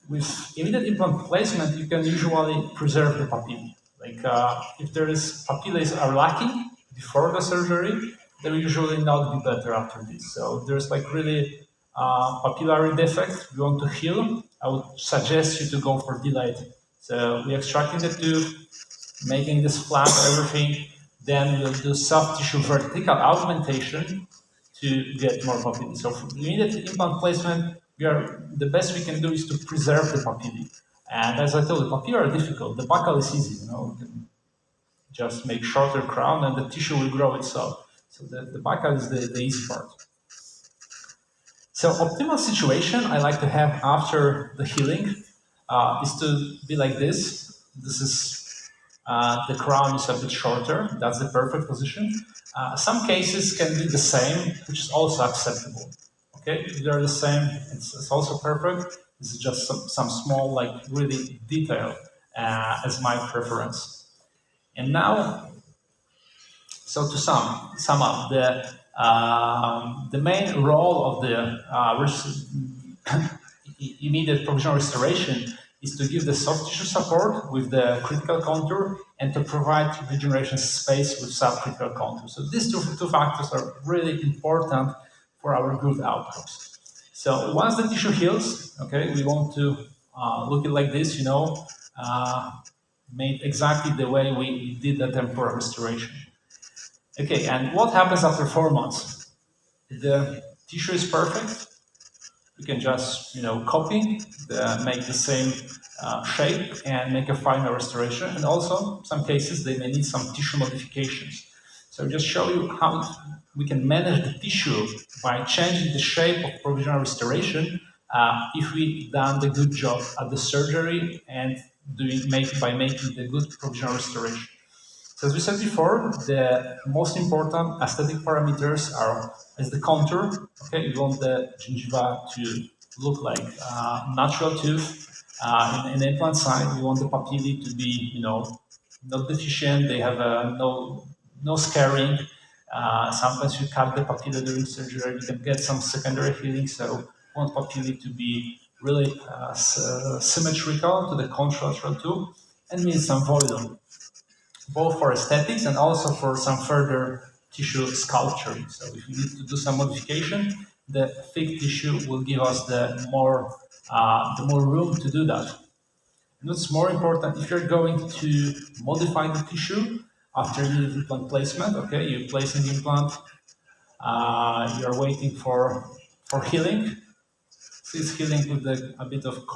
with immediate implant placement, you can usually preserve the papillae. Like if there is papillae are lacking before the surgery, they will usually not be better after this. So there's like really papillary defect we want to heal. I would suggest you to go for delayed. So we're extracting the tooth, making this flat, everything. Then we'll do soft tissue vertical augmentation to get more papillae. So for immediate implant placement, the best we can do is to preserve the papillae. And as I told you, papillae are difficult. The buccal is easy, you can just make shorter crown and the tissue will grow itself. So the buccal is the easy part. So optimal situation I like to have after the healing is to be like this. This is the crown is a bit shorter. That's the perfect position. Some cases can be the same, which is also acceptable. Okay, if they're the same, it's also perfect. This is just some small, like really detail as my preference. And now, so to sum up, the main role of the immediate provisional restoration is to give the soft tissue support with the critical contour and to provide regeneration space with subcritical contour. So these two factors are really important for our good outcomes. So once the tissue heals, okay, we want to look it like this, made exactly the way we did the temporal restoration. Okay, and what happens after 4 months? The tissue is perfect. You can just, copy, make the same shape and make a final restoration. And also, some cases, they may need some tissue modifications. So just show you how we can manage the tissue by changing the shape of provisional restoration if we done the good job at the surgery and by making the good provisional restoration. So as we said before, the most important aesthetic parameters are as the contour. Okay, you want the gingiva to look like natural tooth. In the implant side, you want the papillae to be, not deficient. They have no scarring. Sometimes you cut the papillae during surgery, you can get some secondary healing. So you want papillae to be really symmetrical to the contralateral tooth and need some volume, both for aesthetics and also for some further tissue sculpturing. So if we need to do some modification, the thick tissue will give us the more room to do that. And what's more important, if you're going to modify the tissue after the implant placement, okay, you're placing the implant, you're waiting for healing. So it's healing with a bit of